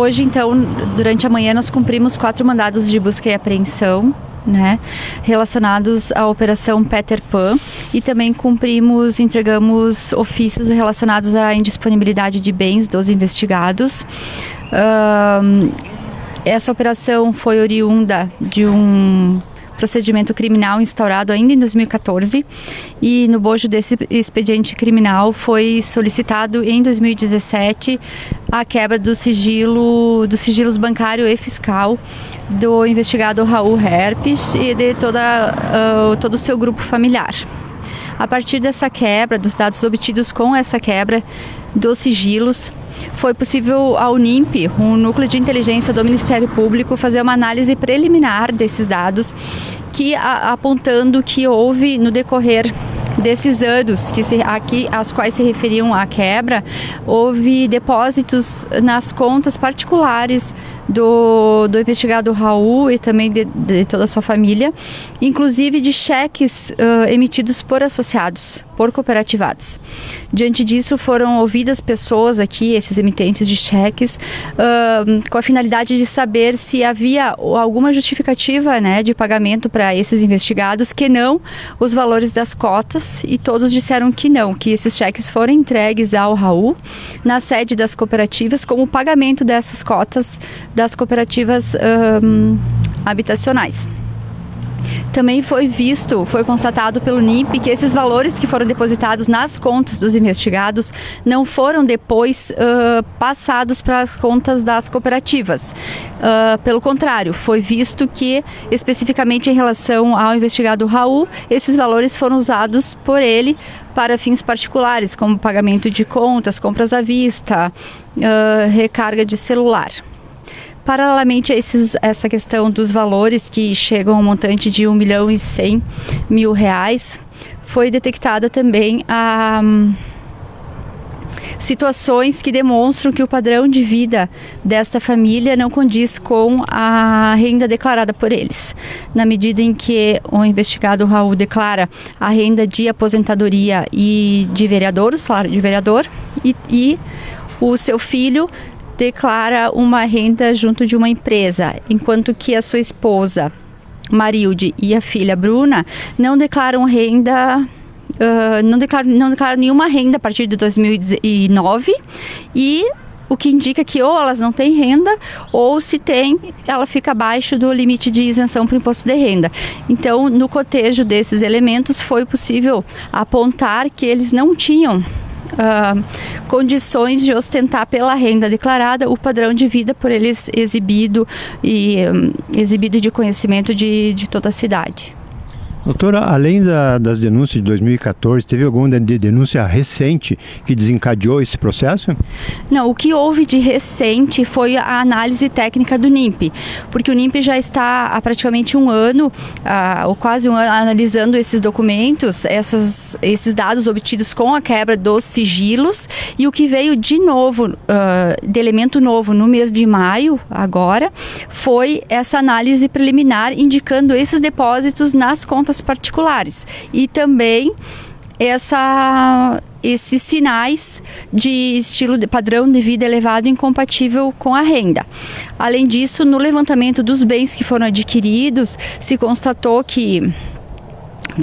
hoje, então, durante a manhã, nós cumprimos 4 mandados de busca e apreensão, né, relacionados à Operação Peter Pan, e também entregamos ofícios relacionados à indisponibilidade de bens dos investigados. Essa operação foi oriunda de um procedimento criminal instaurado ainda em 2014, e no bojo desse expediente criminal foi solicitado em 2017 a quebra dos sigilos bancário e fiscal do investigado Raul Herpes e de todo o seu grupo familiar. A partir dessa quebra, dos dados obtidos com essa quebra dos sigilos, foi possível ao NIMP, o Núcleo de Inteligência do Ministério Público, fazer uma análise preliminar desses dados, apontando que houve, no decorrer desses anos aos quais se referiam à quebra, houve depósitos nas contas particulares do investigado Raul e também de toda a sua família, inclusive de cheques emitidos por associados, por cooperativados. Diante disso, foram ouvidas pessoas aqui, esses emitentes de cheques, com a finalidade de saber se havia alguma justificativa, né, de pagamento para esses investigados, que não os valores das cotas, e todos disseram que não, que esses cheques foram entregues ao Raul na sede das cooperativas como pagamento dessas cotas das cooperativas habitacionais. Também foi constatado pelo NIMP que esses valores que foram depositados nas contas dos investigados não foram depois passados para as contas das cooperativas. Pelo contrário, foi visto que, especificamente em relação ao investigado Raul, esses valores foram usados por ele para fins particulares, como pagamento de contas, compras à vista, recarga de celular. Paralelamente a essa questão dos valores, que chegam a um montante de R$1.100.000, foi detectada também situações que demonstram que o padrão de vida desta família não condiz com a renda declarada por eles. Na medida em que o investigado Raul declara a renda de aposentadoria e de vereador, o salário de vereador, e o seu filho declara uma renda junto de uma empresa, enquanto que a sua esposa, Marilde, e a filha, Bruna, não declaram renda, não declaram nenhuma renda a partir de 2009, e o que indica que ou elas não têm renda, ou se tem, ela fica abaixo do limite de isenção para o imposto de renda. Então, no cotejo desses elementos, foi possível apontar que eles não tinham condições de ostentar pela renda declarada o padrão de vida por eles exibido de conhecimento de toda a cidade. Doutora, além das denúncias de 2014, teve alguma denúncia recente que desencadeou esse processo? Não, o que houve de recente foi a análise técnica do NIMP, porque o NIMP já está há praticamente um ano, ou quase um ano, analisando esses documentos, esses dados obtidos com a quebra dos sigilos, e o que veio de novo, de elemento novo no mês de maio, agora, foi essa análise preliminar indicando esses depósitos nas contas particulares, e também esses sinais de estilo de padrão de vida elevado incompatível com a renda. Além disso, no levantamento dos bens que foram adquiridos, se constatou que,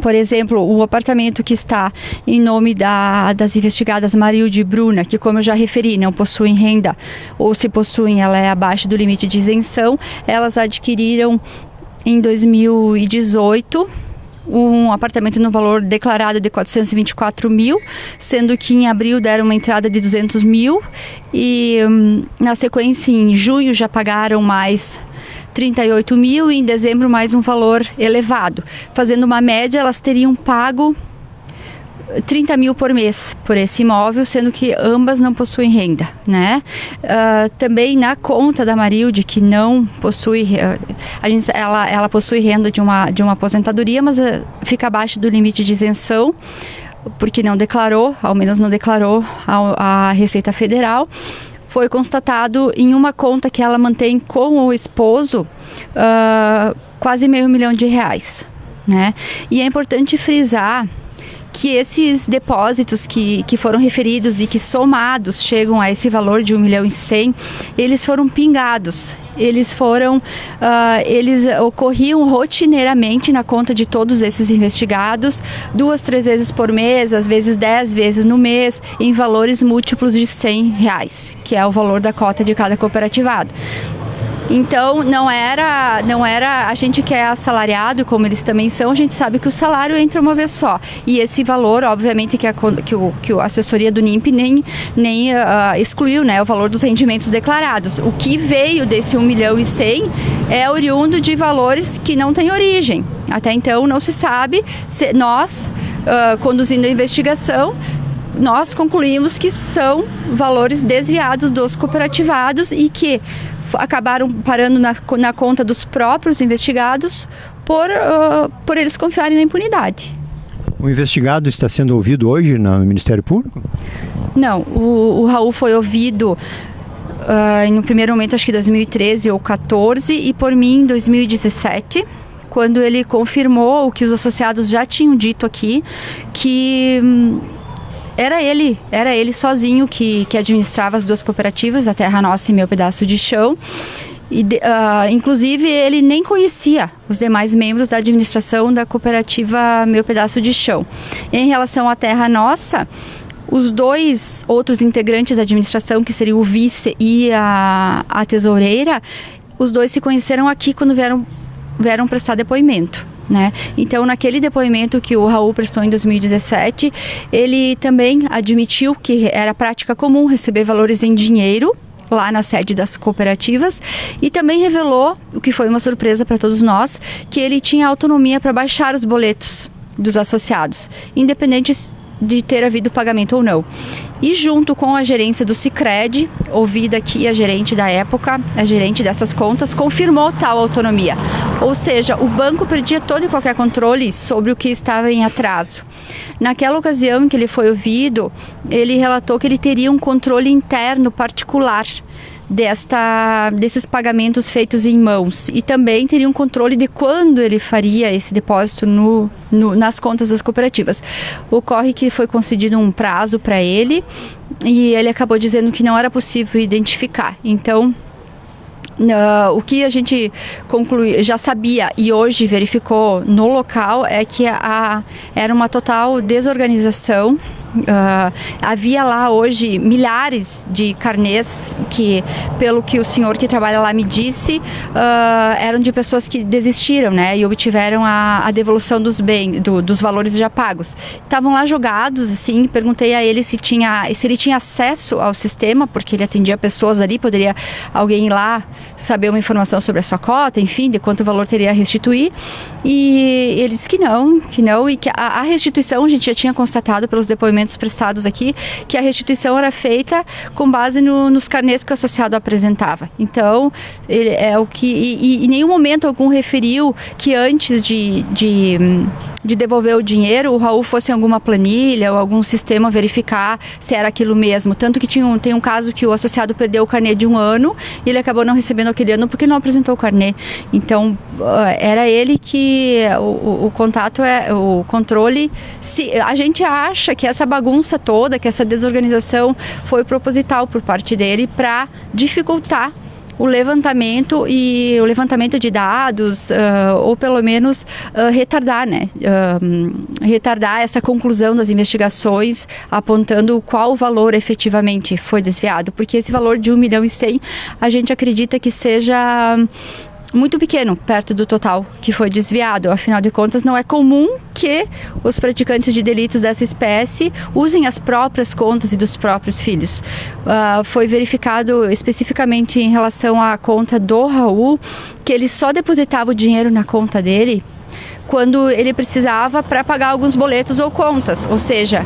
por exemplo, o apartamento que está em nome das investigadas Marilde e Bruna, que, como eu já referi, não possuem renda, ou se possuem, ela é abaixo do limite de isenção, elas adquiriram em 2018 um apartamento no valor declarado de 424 mil, sendo que em abril deram uma entrada de 200 mil, e na sequência em junho já pagaram mais 38 mil, e em dezembro mais um valor elevado. Fazendo uma média, elas teriam pago 30 mil por mês por esse imóvel, sendo que ambas não possuem renda, né? Também na conta da Marilde, que não possui, ela possui renda de uma aposentadoria, mas fica abaixo do limite de isenção, porque não declarou, ao menos não declarou à Receita Federal. Foi constatado em uma conta que ela mantém com o esposo quase R$500.000, né? E é importante frisar que esses depósitos que foram referidos e que somados chegam a esse valor de 1.100.000, eles foram pingados. Eles ocorriam rotineiramente na conta de todos esses investigados, 2, 3 vezes por mês, às vezes 10 vezes no mês, em valores múltiplos de R$100, que é o valor da cota de cada cooperativado. Então, não era a gente que é assalariado, como eles também são, a gente sabe que o salário entra uma vez só. E esse valor, obviamente, que a assessoria do NIMP nem excluiu, né, o valor dos rendimentos declarados. O que veio desse 1.100.000 é oriundo de valores que não têm origem. Até então, não se sabe. Nós, conduzindo a investigação, nós concluímos que são valores desviados dos cooperativados e que acabaram parando na conta dos próprios investigados por eles confiarem na impunidade. O investigado está sendo ouvido hoje no Ministério Público? Não, o Raul foi ouvido no primeiro momento, acho que 2013 ou 2014, e por mim em 2017, quando ele confirmou o que os associados já tinham dito aqui, que era ele sozinho que administrava as duas cooperativas, a Terra Nossa e Meu Pedaço de Chão. E, inclusive, ele nem conhecia os demais membros da administração da cooperativa Meu Pedaço de Chão. Em relação à Terra Nossa, os 2 outros integrantes da administração, que seriam o vice e a tesoureira, os 2 se conheceram aqui quando vieram prestar depoimento. Né? Então, naquele depoimento que o Raul prestou em 2017, ele também admitiu que era prática comum receber valores em dinheiro lá na sede das cooperativas, e também revelou, o que foi uma surpresa para todos nós, que ele tinha autonomia para baixar os boletos dos associados, independente de ter havido pagamento ou não. E junto com a gerência do Sicredi, ouvida aqui a gerente da época, a gerente dessas contas, confirmou tal autonomia. Ou seja, o banco perdia todo e qualquer controle sobre o que estava em atraso. Naquela ocasião em que ele foi ouvido, ele relatou que ele teria um controle interno particular desses pagamentos feitos em mãos, e também teria um controle de quando ele faria esse depósito nas contas das cooperativas. Ocorre que foi concedido um prazo para ele e ele acabou dizendo que não era possível identificar. Então, o que a gente já sabia e hoje verificou no local é que era uma total desorganização. Havia lá hoje milhares de carnês que, pelo que o senhor que trabalha lá me disse, eram de pessoas que desistiram, né, e obtiveram a devolução dos valores já pagos. Estavam lá jogados, assim. Perguntei a ele se ele tinha acesso ao sistema, porque ele atendia pessoas ali, poderia alguém ir lá saber uma informação sobre a sua cota, enfim, de quanto valor teria a restituir, e ele disse que não, e que a restituição, a gente já tinha constatado pelos depoimentos prestados aqui, que a restituição era feita com base nos carnês que o associado apresentava. Então, ele é o que... E em nenhum momento algum referiu que antes de devolver o dinheiro, o Raul fosse em alguma planilha ou algum sistema verificar se era aquilo mesmo. Tanto que tem um caso que o associado perdeu o carnê de 1 ano e ele acabou não recebendo aquele ano porque não apresentou o carnê. Então, era ele que o contato, o controle. A gente acha que essa bagunça toda, que essa desorganização foi proposital por parte dele para dificultar o levantamento de dados, ou pelo menos retardar, né? Retardar essa conclusão das investigações, apontando qual valor efetivamente foi desviado, porque esse valor de 1.100.000 a gente acredita que seja muito pequeno, perto do total que foi desviado. Afinal de contas, não é comum que os praticantes de delitos dessa espécie usem as próprias contas e dos próprios filhos. Foi verificado especificamente em relação à conta do Raul, que ele só depositava o dinheiro na conta dele quando ele precisava para pagar alguns boletos ou contas. Ou seja,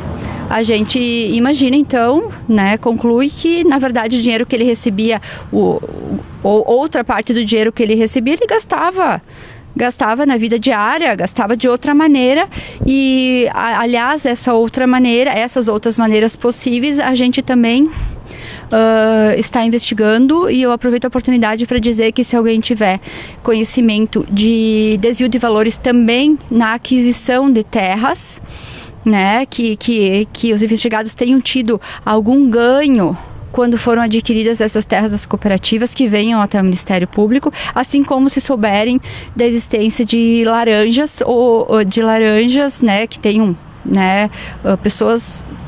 a gente imagina então, né, conclui que na verdade o dinheiro que ele recebia, outra parte do dinheiro que ele recebia, ele gastava na vida diária, gastava de outra maneira. E aliás, essas outras maneiras possíveis, a gente também está investigando, e eu aproveito a oportunidade para dizer que se alguém tiver conhecimento de desvio de valores também na aquisição de terras, né, que os investigados tenham tido algum ganho quando foram adquiridas essas terras das cooperativas, que venham até o Ministério Público, assim como se souberem da existência de laranjas né, que tenham, né,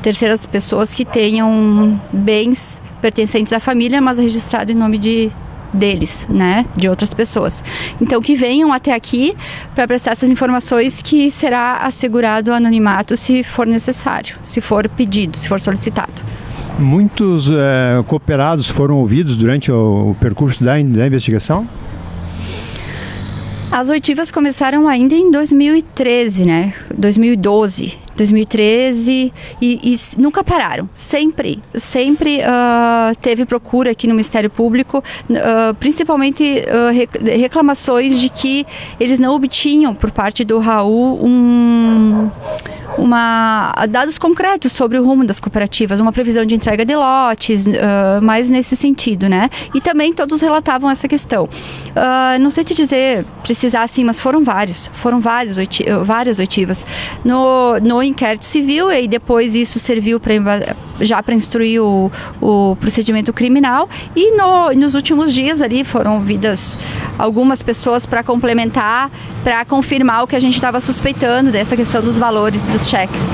terceiras pessoas que tenham bens pertencentes à família, mas registrado em nome deles, né, de outras pessoas. Então, que venham até aqui para prestar essas informações, que será assegurado o anonimato se for necessário, se for pedido, se for solicitado. Muitos cooperados foram ouvidos durante o percurso da investigação? As oitivas começaram ainda em 2013, né? 2012, 2013 e nunca pararam. Sempre teve procura aqui no Ministério Público, principalmente reclamações de que eles não obtinham por parte do Raul dados concretos sobre o rumo das cooperativas, uma previsão de entrega de lotes, mais nesse sentido, né? E também todos relatavam essa questão. Não sei te dizer, precisar assim, mas foram várias oitivas. No inquérito civil, e depois isso serviu já para instruir o procedimento criminal, e nos últimos dias ali foram ouvidas algumas pessoas para complementar, para confirmar o que a gente estava suspeitando dessa questão dos valores dos cheques.